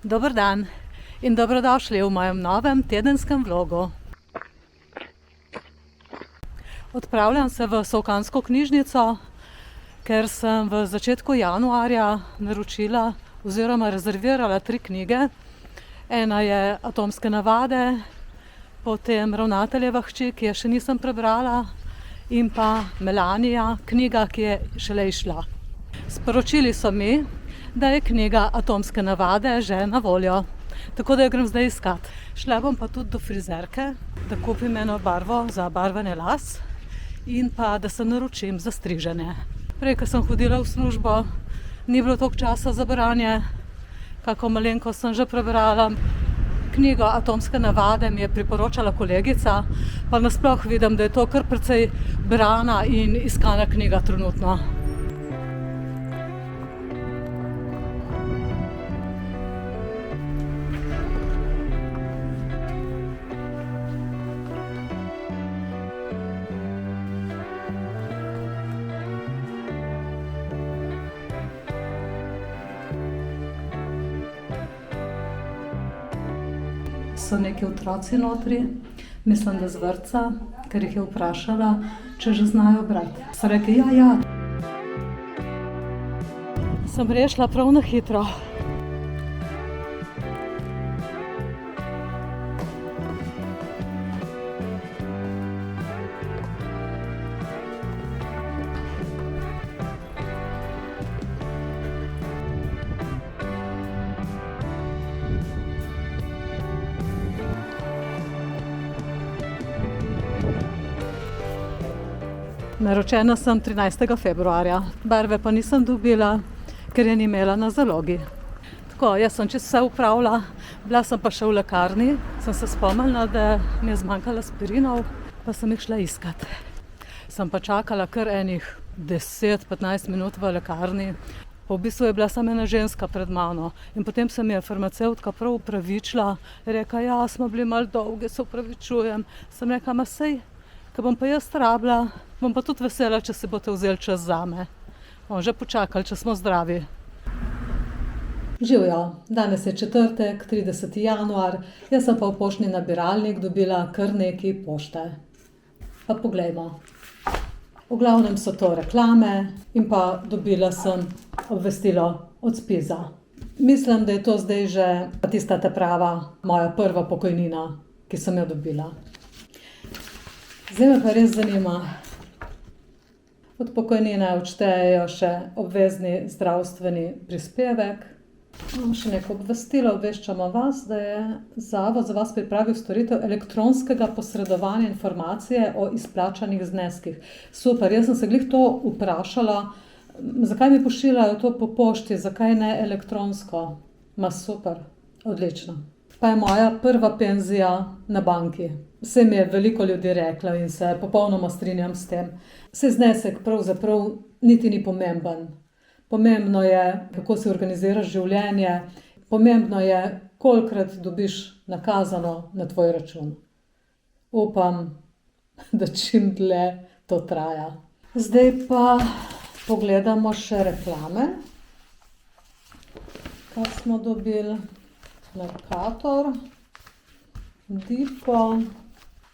Dober dan in dobrodošli v mojem novem tedenskem vlogu. Odpravljam se v Solkansko knjižnico, ker sem v začetku januarja naročila oziroma rezervirala 3 knjige. Ena je Atomske navade, potem Ravnateljeva hči, ki je še nisem prebrala, in pa Melanija, knjiga, ki je šele izšla. Sporočili so mi, da je knjiga Atomske navade že na voljo, tako da jo grem zdaj iskat. Šla bom pa tudi do frizerke, da kupim eno barvo za barvanje las in pa da se naročim za striženje. Prej, ko sem hodila v službo, ni bilo toliko časa za branje, kako malenkost sem že prebrala. Knjigo Atomske navade mi je priporočala kolegica, pa nasploh vidim, da je to kar precej brana in iskana knjiga trenutno. So neki otroci notri, mislim, da z vrtca, ker jih je vprašala, če že znajo brati. So rekli, ja. Sem rešila prav na hitro. Naročena sem 13. februarja, barve pa nisem dobila, ker je ni imela na zalogi. Tako, jaz sem čisto vse upravila, bila sem pa še v lekarni, sem se spomnila, da mi je zmanjkalo aspirinov, pa sem jih šla iskat. Sem pa čakala kar enih 10-15 minut v lekarni. V bistvu je bila samo ena ženska pred mano in potem se mi je farmacevtka prav upravičila, rekla, ja, smo bili malo dolgi, se upravičujem. Sem rekla, ma sej, ko bom pa jaz rabila, bom pa tudi vesela, če si boste vzeli čas zame. Bomo že počakali, če smo zdravi. Živjo, danes je četrtek, 30. januar, jaz sem pa v poštni nabiralnik dobila kar nekaj pošte. Pa poglejmo. V glavnem so to reklame in pa dobila sem obvestilo od Spiza. Mislim, da je to zdaj že tista ta prava moja prva pokojnina, ki sem jo dobila. Zdaj me pa res zanima. Od pokojnine odštejejo še obvezni zdravstveni prispevek. Še neko obvestilo, obveščamo vas, da je Zavod za vas pripravil storitev elektronskega posredovanja informacije o izplačanih zneskih. Super, jaz sem se glih to vprašala, zakaj mi pošiljajo to po pošti, zakaj ne elektronsko? Ma super, odlično. Pa je moja prva penzija na banki. Vse mi je veliko ljudi reklo in se popolnoma strinjam s tem. Saj znesek pravzaprav niti ni pomemben. Pomembno je, kako si organiziraš življenje. Pomembno je, kolikrat dobiš nakazano na tvoj račun. Upam, da čim dlje to traja. Zdaj pa pogledamo še reklame. Kaj smo dobili? Mercator, Dipo,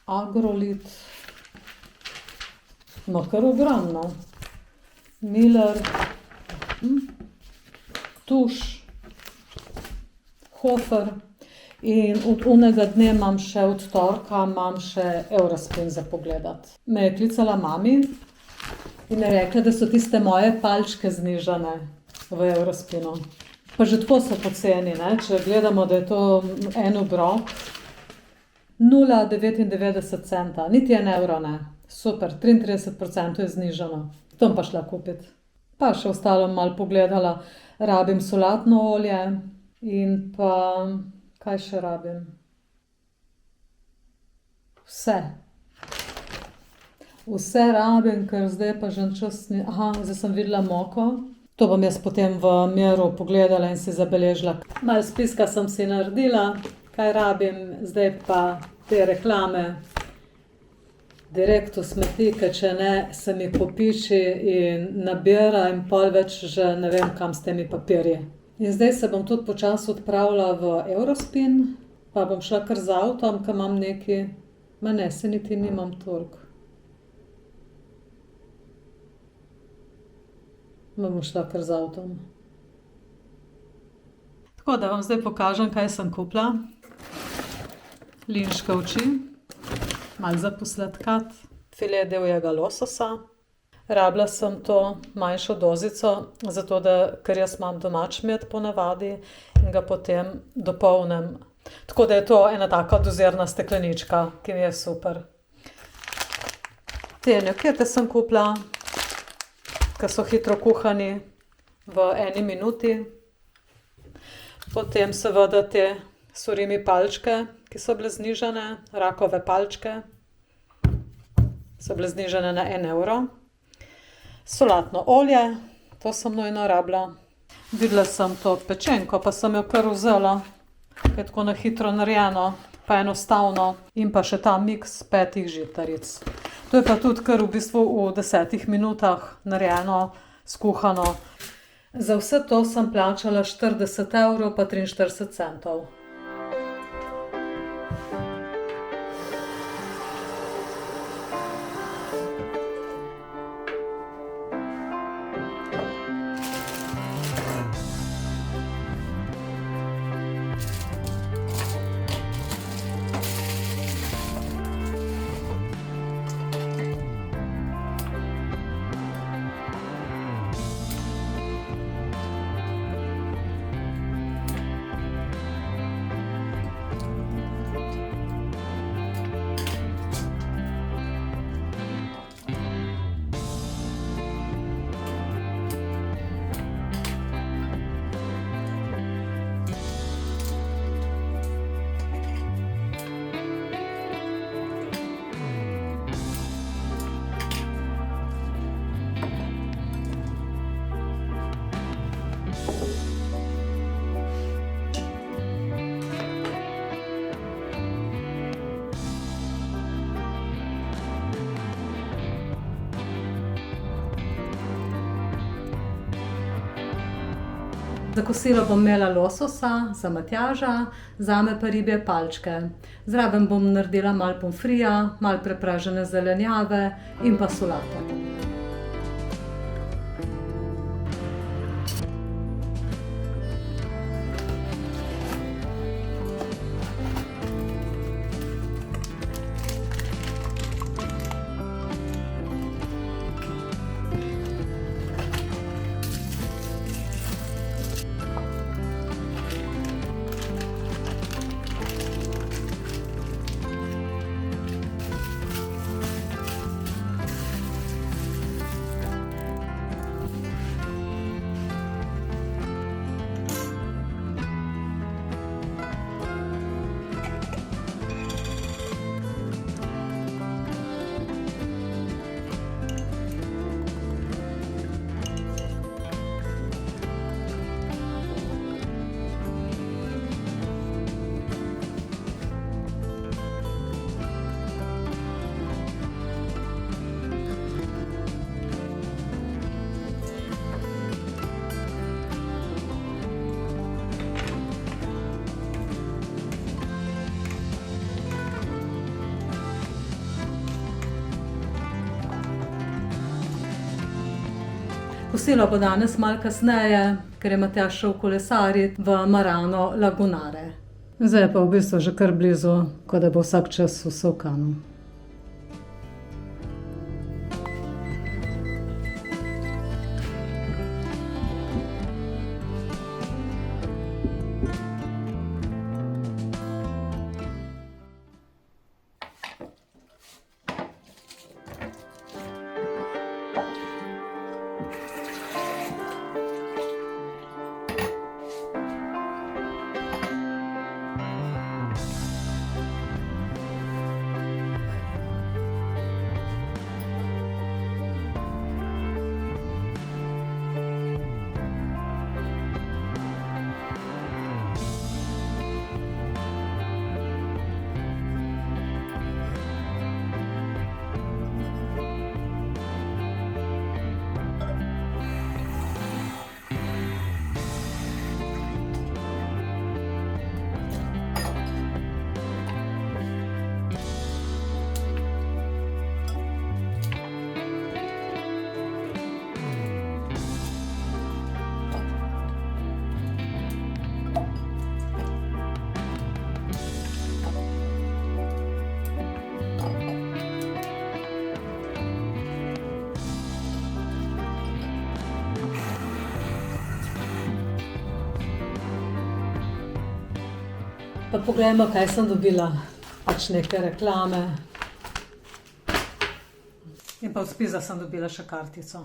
Agrolit, no kar ogromno, Miller, Tuš, Hofer in od unega dne imam še od torka, imam še Eurospin za pogledati. Me je klicala mami in je rekla, da so tiste moje palčke znižane v Eurospinu. Pa že tako so poceni, ne? Če gledamo, da je to en obrok, 0,99 centa, niti €1 ne. Super, 33% je znižano. To pa šla kupiti. Pa še ostalo malo pogledala, rabim solatno olje in pa, kaj še rabim? Vse rabim, ker zdaj pa že čas ni, zdaj sem videla moko. To bom jaz potem v miru pogledala in si zabeležila. Malo spiska sem si naredila, kaj rabim, zdaj pa te reklame direkt v smeti, ker če ne, se mi popiči in nabira in pol več že ne vem, kam s temi papirji. In zdaj se bom tudi počasi odpravila v Eurospin, pa bom šla kar z avtom, ker imam nekaj, ma ne, se niti nimam toliko. Ma bom šla kar z avtom. Tako da vam zdaj pokažem, kaj sem kupila. Linške oči, malo za posladkati, file divjega lososa. Rabila sem to manjšo dozico, zato da, ker jaz imam domač med po navadi in ga potem dopolnim. Tako da je to ena taka dozirna steklenička, ki mi je super. Te nugete sem kupila, ker so hitro kuhani v 1 minuti. Potem seveda te surimi palčke, ki so bile znižane, rakove palčke. So bile znižane na 1 evro. Solatno olje, to sem nujno rabila. Videla sem to pečenko, pa sem jo kar vzela, ker je tako na hitro narejeno, pa enostavno. In pa še ta miks 5 žitaric. To je pa tudi kar v bistvu v 10 minutah narejeno, skuhano. Za vse to sem plačala 40 evrov pa 43 centov. Za kosilo bom imela lososa, za Matjaža, zame pa ribje palčke. Zraven bom naredila malo pomfrija, malo prepražene zelenjave in pa solato. Kosilo bo danes malo kasneje, ker je Matjaž šel kolesarit v Marano Lagunare. Zdaj je pa v bistvu že kar blizu, kot da bo vsak čas v Solkanu. Pa poglejmo, kaj sem dobila. Pač neke reklame. In pa od Spiza sem dobila še kartico.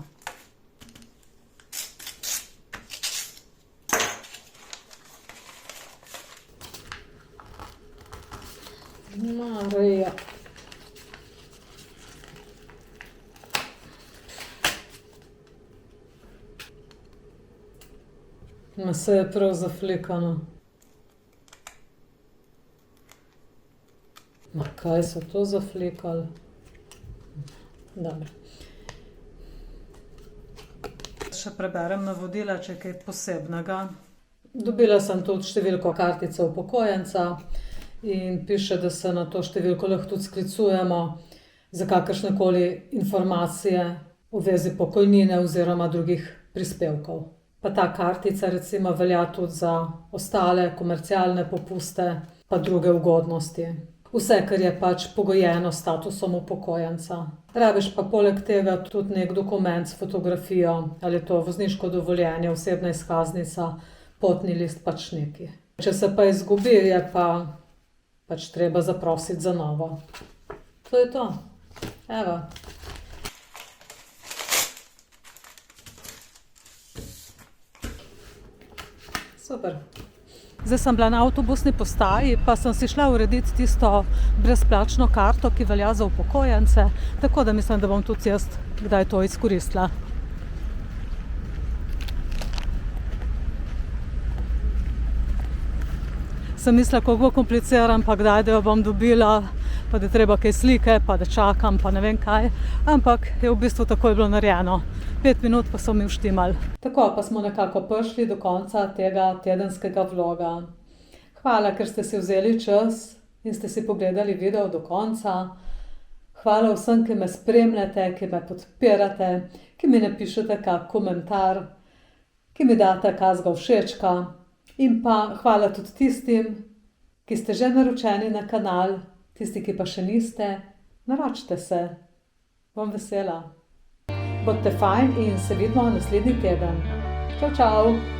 Marija. Vse je prav zaflikano. Ma kaj so to zaflikali? Dobro. Še preberem navodila, če je kaj posebnega. Dobila sem tudi številko kartice upokojenca in piše, da se na to številko lahko tudi sklicujemo za kakršnekoli informacije v vezi pokojnine oziroma drugih prispevkov. Pa ta kartica recimo velja tudi za ostale komercialne popuste pa druge ugodnosti. Vse, kar je pač pogojeno s statusom upokojenca. Rabiš pa poleg tega tudi nek dokument s fotografijo, ali je to vozniško dovoljenje, osebna izkaznica, potni list, pač neki. Če se pa izgubi, je pa pač treba zaprositi za novo. To je to. Evo. Super. Zdaj sem bila na avtobusni postaji, pa sem si šla urediti tisto brezplačno karto, ki velja za upokojence, tako da mislim, da bom tudi jaz kdaj to izkoristila. Sem mislila, kako bo kompliciran, pa kdaj, da jo bom dobila, pa da je treba kaj slike, pa da čakam, pa ne vem kaj. Ampak je v bistvu takoj bilo narejeno. 5 minut pa so mi vštimali. Tako pa smo nekako prišli do konca tega tedenskega vloga. Hvala, ker ste si vzeli čas in ste si pogledali video do konca. Hvala vsem, ki me spremljate, ki me podpirate, ki mi napišete kak komentar, ki mi date kakega všečka. In pa hvala tudi tistim, ki ste že naročeni na kanal, tisti, ki pa še niste, naročite se. Bom vesela. Bodite fajn in se vidimo naslednji teden. Čau, čau!